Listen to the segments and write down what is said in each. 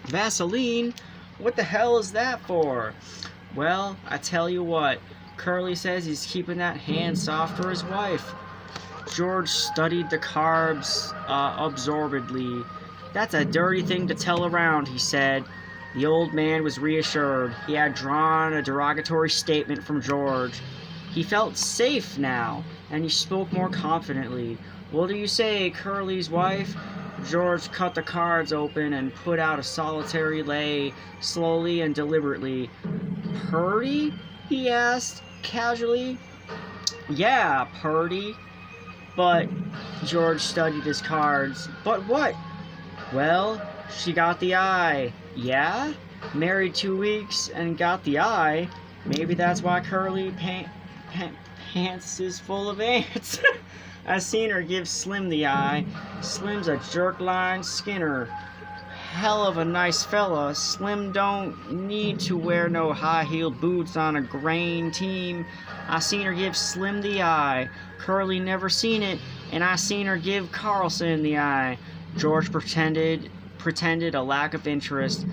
Vaseline? What the hell is that for? Well, I tell you what, Curly says he's keeping that hand soft for his wife. George studied the cards absorbedly. That's a dirty thing to tell around, he said. The old man was reassured. He had drawn a derogatory statement from George. He felt safe now, and he spoke more confidently. What do you say, Curly's wife? George cut the cards open and put out a solitary lay, slowly and deliberately. Purdy? He asked, casually. Yeah, Purdy. But George studied his cards. But what? Well, she got the eye. Yeah? Married 2 weeks and got the eye. Maybe that's why Curly pants is full of ants. I seen her give Slim the eye. Slim's a jerk-line skinner. Hell of a nice fella. Slim don't need to wear no high-heeled boots on a grain team. I seen her give Slim the eye. Curly never seen it, and I seen her give Carlson the eye. George pretended a lack of interest.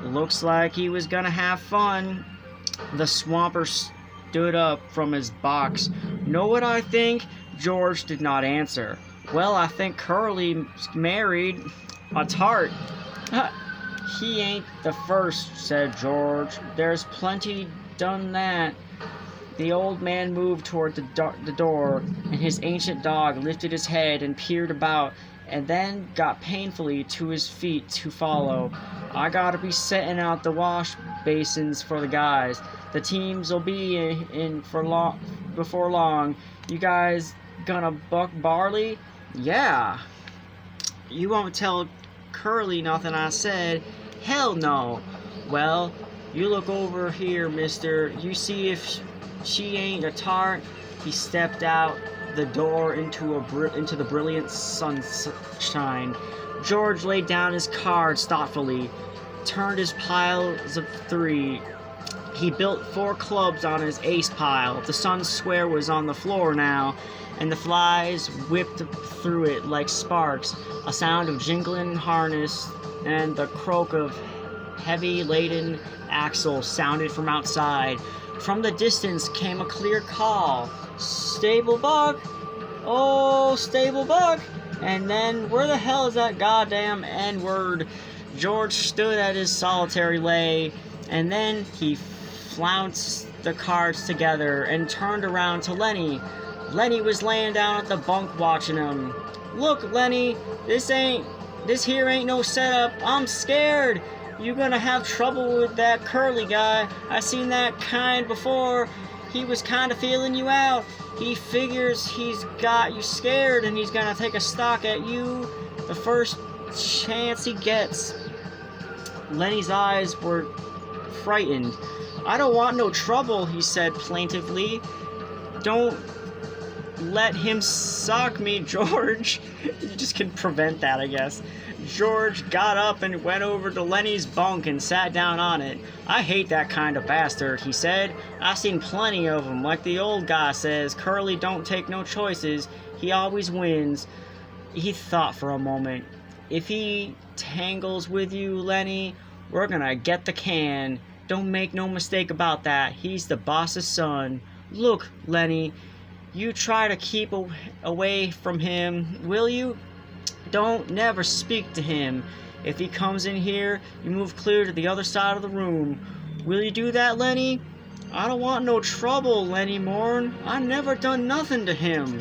Looks like he was gonna have fun. The swamper stood up from his box. Know what I think? George did not answer. Well, I think Curly's married a tart. He ain't the first, said George. There's plenty done that. The old man moved toward the door, and his ancient dog lifted his head and peered about, and then got painfully to his feet to follow. I gotta be setting out the wash basins for the guys. The teams'll be in before long. You guys gonna buck barley? Yeah. You won't tell Curly nothing I said? Hell no. Well, you look over here, mister. You see if she ain't a tart. He stepped out the door into the brilliant sunshine. George laid down his cards thoughtfully, turned his piles of 3. He built 4 clubs on his ace pile. The sun's square was on the floor now, and the flies whipped through it like sparks. A sound of jingling harness and the croak of heavy-laden axle sounded from outside. From the distance came a clear call. Stable Buck! Oh, Stable Buck! And then, where the hell is that goddamn N-word? George stood at his solitary lay, and then he flounced the cards together and turned around to Lenny. Lenny was laying down at the bunk watching him. Look, Lenny, this here ain't no setup. I'm scared. You gonna have trouble with that Curly guy. I seen that kind before. He was kinda feeling you out. He figures he's got you scared and he's gonna take a stock at you the first chance he gets. Lenny's eyes were frightened. I don't want no trouble, he said plaintively. Don't let him sock me, George. You just can prevent that, I guess. George got up and went over to Lenny's bunk and sat down on it. I hate that kind of bastard, he said. I've seen plenty of 'em. Like the old guy says, Curly don't take no choices. He always wins. He thought for a moment. If he tangles with you, Lenny, we're gonna get the can. Don't make no mistake about that. He's the boss's son. Look, Lenny, you try to keep away from him, will you? Don't never speak to him. If he comes in here, you move clear to the other side of the room. Will you do that, Lenny? I don't want no trouble, Lenny Morn. I never done nothing to him.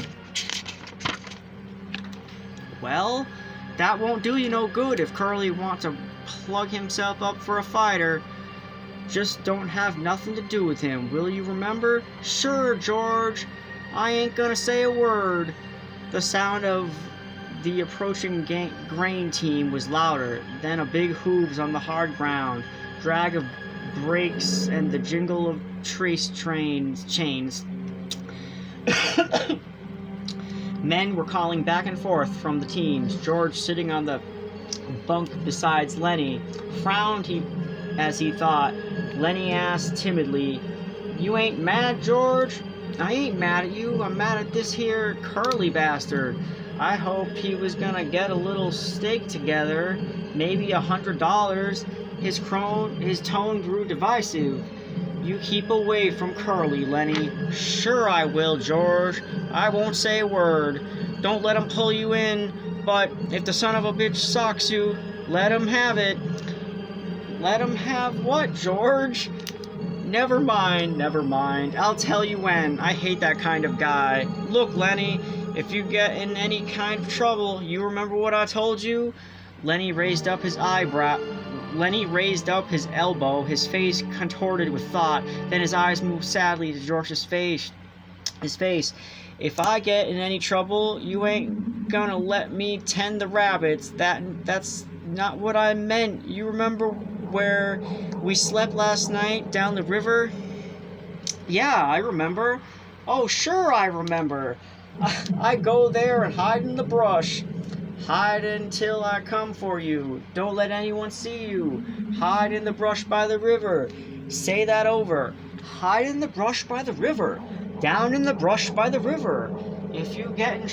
Well, that won't do you no good if Curly wants to plug himself up for a fighter. Just don't have nothing to do with him, will you remember? Sure, George. I ain't gonna say a word. The sound of the approaching grain team was louder, then a big hooves on the hard ground, drag of brakes, and the jingle of chains. Men were calling back and forth from the teams. George, sitting on the bunk beside Lenny, frowned as he thought. Lenny asked timidly, "You ain't mad, George?" "I ain't mad at you. I'm mad at this here Curly bastard. I hope he was gonna get a little stake together, maybe $100. His tone grew divisive. You keep away from Curly, Lenny. Sure I will, George. I won't say a word. Don't let him pull you in, but if the son of a bitch socks you, let him have it. Let him have what, George? Never mind, never mind. I'll tell you when. I hate that kind of guy. Look, Lenny, if you get in any kind of trouble, you remember what I told you? Lenny raised up his elbow, his face contorted with thought. Then his eyes moved sadly to George's face. If I get in any trouble, you ain't gonna let me tend the rabbits. That's not what I meant. You remember where we slept last night down the river? Yeah, I remember. Oh, sure I remember. I go there and hide in the brush. Hide until I come for you. Don't let anyone see you. Hide in the brush by the river. Say that over. Hide in the brush by the river. Down in the brush by the river. If I get in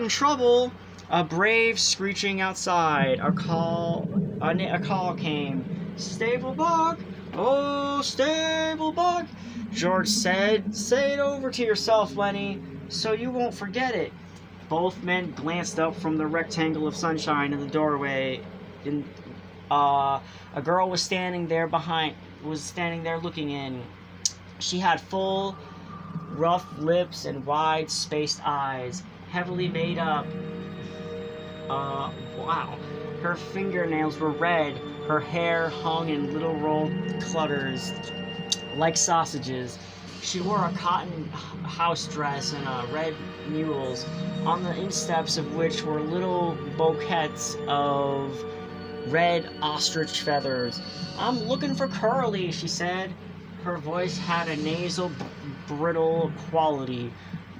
trouble, a brave screeching outside. A call came. Stable bug! Oh, stable bug! George said, say it over to yourself, Lenny, so you won't forget it. Both men glanced up from the rectangle of sunshine in the doorway. A girl was standing there looking in. She had full, rough lips and wide spaced eyes, heavily made up. Wow. Her fingernails were red. Her hair hung in little rolled clusters, like sausages. She wore a cotton house dress and red mules, on the insteps of which were little bouquets of red ostrich feathers. I'm looking for Curly, she said. Her voice had a nasal, brittle quality.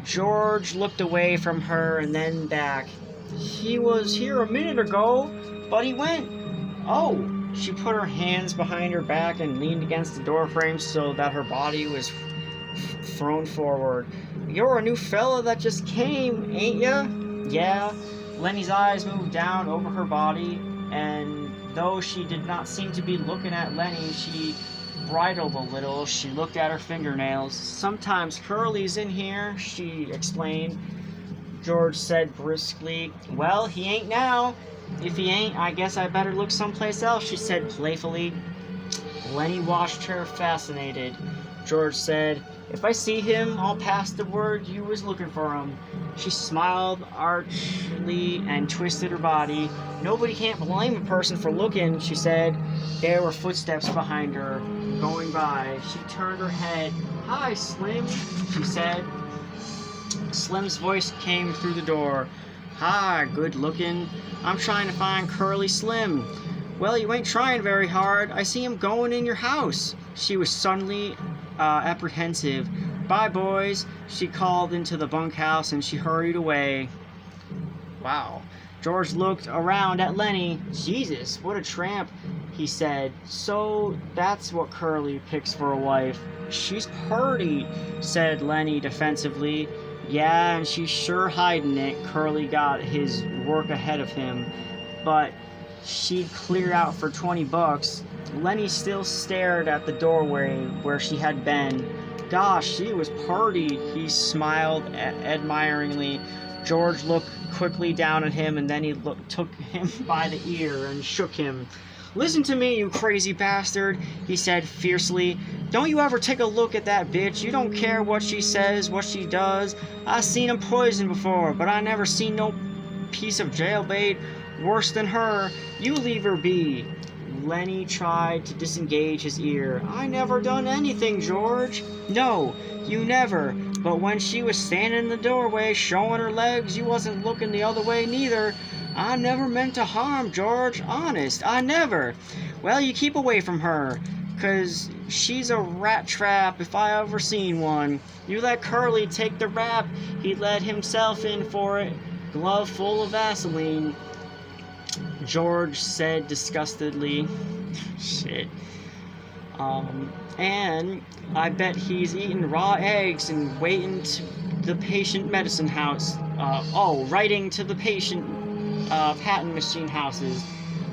George looked away from her and then back. He was here a minute ago, but he went. Oh! She put her hands behind her back and leaned against the doorframe so that her body was thrown forward. You're a new fella that just came, ain't ya? Yeah. Lenny's eyes moved down over her body, and though she did not seem to be looking at Lenny, she bridled a little. She looked at her fingernails. Sometimes Curly's in here, she explained. George said briskly, well, he ain't now. If he ain't, I guess I better look someplace else, she said playfully. Lenny watched her, fascinated. George said, if I see him, I'll pass the word you was looking for him. She smiled archly and twisted her body. Nobody can't blame a person for looking, she said. There were footsteps behind her, going by. She turned her head. Hi, Slim, she said. Slim's voice came through the door. Hi, good looking. I'm trying to find Curly Slim. Well, you ain't trying very hard. I see him going in your house. She was suddenly apprehensive. Bye, boys, she called into the bunkhouse, and she hurried away. Wow. George looked around at Lenny. Jesus, what a tramp, he said. So that's what Curly picks for a wife. She's purty, said Lenny defensively. Yeah, and she's sure hiding it. Curly got his work ahead of him, but she'd clear out for $20. Lenny still stared at the doorway where she had been. Gosh, she was purty, he smiled admiringly. George looked quickly down at him, and then he took him by the ear and shook him. Listen to me, you crazy bastard, he said fiercely. Don't you ever take a look at that bitch. You don't care what she says, what she does. I seen 'em poisoned before, but I never seen no piece of jailbait worse than her. You leave her be. Lenny tried to disengage his ear. I never done anything, George. No, you never. But when she was standing in the doorway showing her legs, you wasn't looking the other way neither. I never meant to harm, George. Honest, I never. Well, you keep away from her, 'cause she's a rat trap if I ever seen one. You let Curly take the rap. He let himself in for it. Glove full of Vaseline. George said disgustedly. Shit. And I bet he's eating raw eggs and waiting the patient medicine house. Writing to the patient patent machine houses.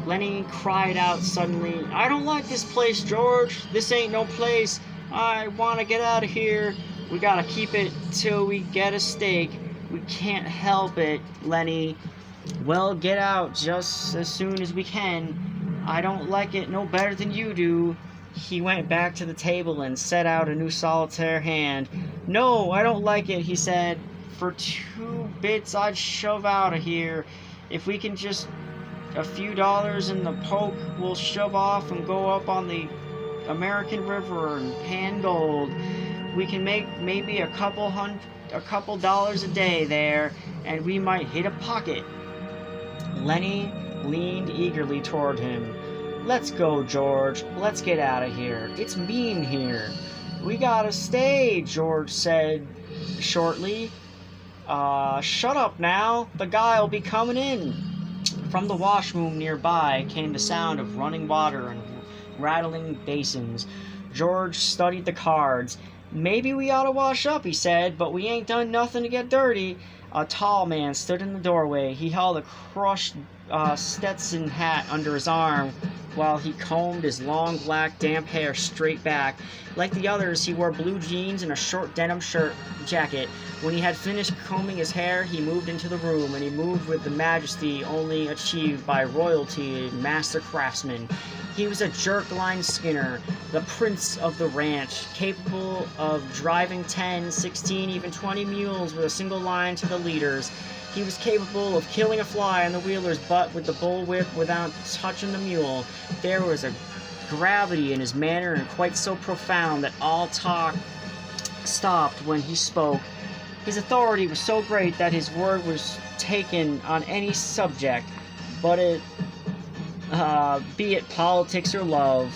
Lenny cried out suddenly, "I don't like this place, George. This ain't no place. I want to get out of here. We gotta keep it till we get a steak. We can't help it, Lenny. Well, get out just as soon as we can. I don't like it no better than you do." He went back to the table and set out a new solitaire hand. "No, I don't like it," he said. "For 2 bits I'd shove out of here. If we can just a few dollars in the poke, we'll shove off and go up on the American River and pan gold. We can make maybe a couple dollars a day there, and we might hit a pocket." Lenny leaned eagerly toward him. "Let's go, George. Let's get out of here. It's mean here." "We gotta stay," George said shortly. Shut up now. The guy'll be coming in." From the washroom nearby came the sound of running water and rattling basins. George studied the cards. "Maybe we ought to wash up," he said, "but we ain't done nothing to get dirty." A tall man stood in the doorway. He held a crushed Stetson hat under his arm while he combed his long black damp hair straight back. Like the others, he wore blue jeans and a short denim jacket. When he had finished combing his hair, he moved into the room, and he moved with the majesty only achieved by royalty and master craftsman. He was a jerk-line skinner, the prince of the ranch, capable of driving 10, 16, even 20 mules with a single line to the leaders. He was capable of killing a fly on the wheeler's butt with the bullwhip without touching the mule. There was a gravity in his manner, and quite so profound that all talk stopped when he spoke. His authority was so great that his word was taken on any subject, be it politics or love.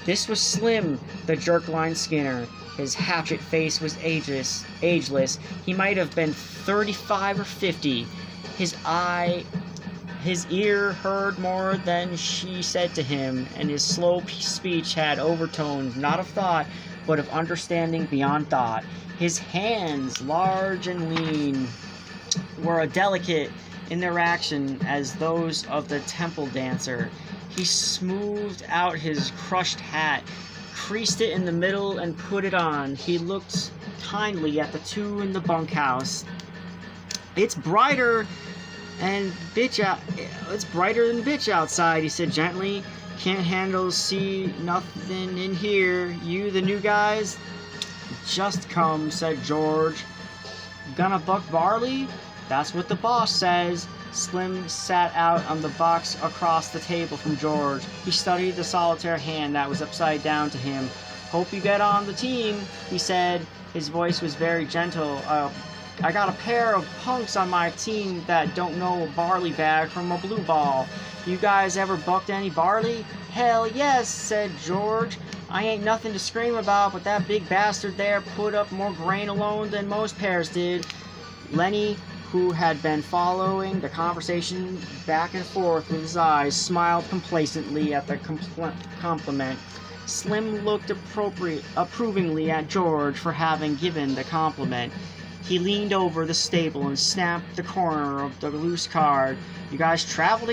This was Slim, the jerk-line skinner. His hatchet face was ageless. He might have been 35 or 50. His ear heard more than she said to him, and his slow speech had overtones not of thought, but of understanding beyond thought. His hands, large and lean, were delicate in their action as those of the temple dancer. He smoothed out his crushed hat, creased it in the middle, and put it on. He looked kindly at the two in the bunkhouse. It's brighter than bitch outside," he said gently. "Can't see nothing in here. You the new guys?" "Just come," said George. "Gonna buck barley?" "That's what the boss says." Slim sat out on the box across the table from George. He studied the solitaire hand that was upside down to him. "Hope you get on the team," he said. His voice was very gentle. I got a pair of punks on my team that don't know a barley bag from a blue ball. You guys ever bucked any barley?" "Hell yes," said George. "I ain't nothing to scream about, but that big bastard there put up more grain alone than most pairs did." Lenny, who had been following the conversation back and forth with his eyes, smiled complacently at the compliment. Slim looked approvingly at George for having given the compliment. He leaned over the stable and snapped the corner of the loose card. "You guys travel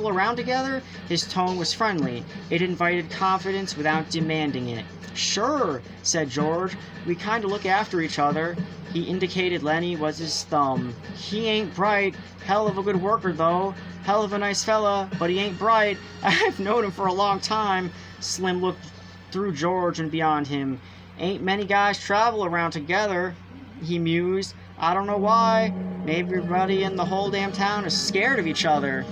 around together?" His tone was friendly. It invited confidence without demanding it. "Sure," said George. "We kind of look after each other." He indicated Lenny was his thumb. "He ain't bright. Hell of a good worker, though. Hell of a nice fella, but he ain't bright. I've known him for a long time." Slim looked through George and beyond him. "Ain't many guys travel around together," he mused. "I don't know why. Maybe everybody in the whole damn town is scared of each other."